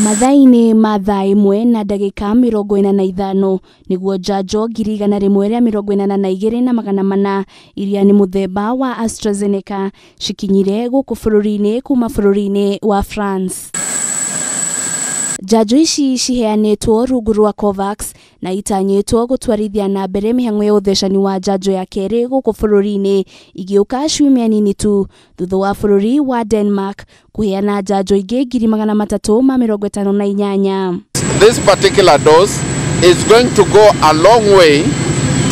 Mathaini ma thaa imwe na ndagika 45 niguo njanjo 142,400 iria ni muthemba wa AstraZeneca cikinyire guku bururi-ini kuuma bururi-ini wa France. Njanjo ici ciheanĩtwo rungu rwa COVAX na itanyitwo gutwarithia na mbere mĩhang'o ya uthecani wa njanjo ya kerĩ guku bururi-ini igiuka ciumia nini tu thutha wa bururi wa Denmark kuheana njanjo ingĩ 358. This particular dose is going to go a long way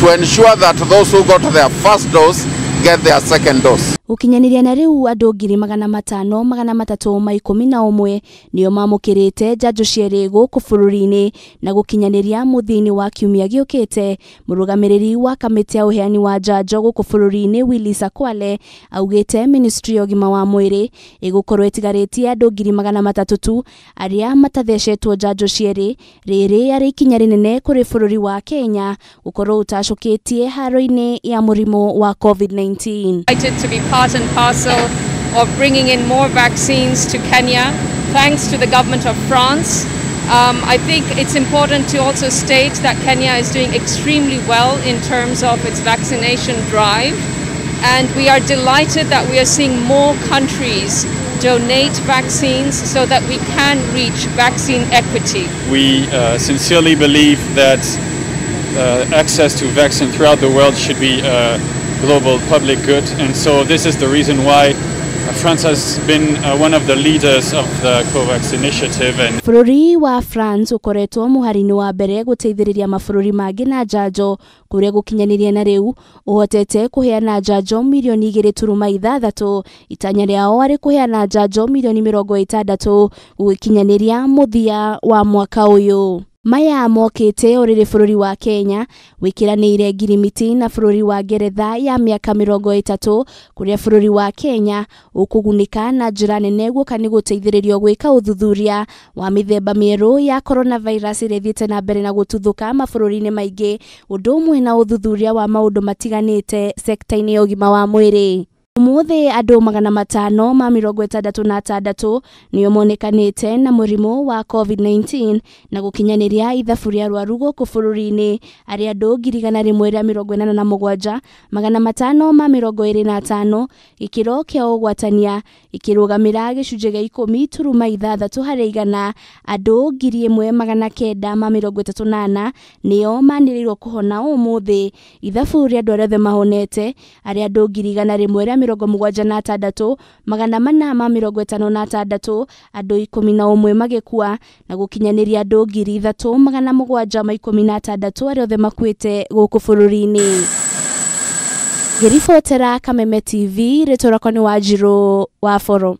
to ensure that those who got their first dose get their second dose. Ukinyaniria na riu andu 5,311 niyo mamukirite njanjo cierĩ guku bururi-ini na gukinyaniria muthini wa kiumia giukite. Murugamiriri wa kamiti ya uheani wa njanjo guku bururi-ini Willis Akwale augite ministry ya ũgima wa mwĩrĩ igukorwo ĩtigaritie andu 300 tu aria matathecetwo njanjo cierĩ. Rĩrĩ arĩ ikinya rinene kuri bururi wa Kenya gukorwo utacukitie haro-ini ya murimu wa COVID-19. Part and parcel of bringing in more vaccines to Kenya, thanks to the government of France. I think it's important to also state that Kenya is doing extremely well in terms of its vaccination drive, and we are delighted that we are seeing more countries donate vaccines so that we can reach vaccine equity. We sincerely believe that access to vaccine throughout the world should be global public good, and so this is the reason why France has been one of the leaders of the COVAX initiative. And bururi wa France ukoretwo muharini wa mbere guteithiriria mabũrũri mangĩ na njanjo kuria gukinyaniria na riu uhotete kuheana njanjo milioni 2.6. itanya riao ari kuheana njanjo milioni 60 gukinyaniria muthia wa mwaka uyu. Maya mokite oriri bururi wa Kenya wikiranire ngirimiti na bururi wa Ngeretha ya miaka 30 kuria bururi wa Kenya ukugunika na njira nene guka ni guteithiririo gwika uthuthuria wa mithemba mieru ya coronavirus irethiite na mbere na gututhuka mabũrũri-ini maingi undu umwe na uthuthuria wa maundu matiganite sekta-ini ya ũgima wa mwĩrĩ. Umuthi andu 566 niyo monekanite na murimu wa COVID-19 na gukinyaniria ithabu ria arwaru guku bururi-ini ari andu 147,525 gikiro kia ugwatania ikirugamira gicunje gia 10.6 hari igana. Andu 1,938 niyo manirirwo kuhona umuthi. Ithabu ria andu arĩa mahonete ari andu 176,456 andu 11 magikua na gukinyaniria andu 3,716 ari othe makuite guku bururi-ini. Ngiribotera Kameme TV, ritorako ni Wanjiru wa Foro.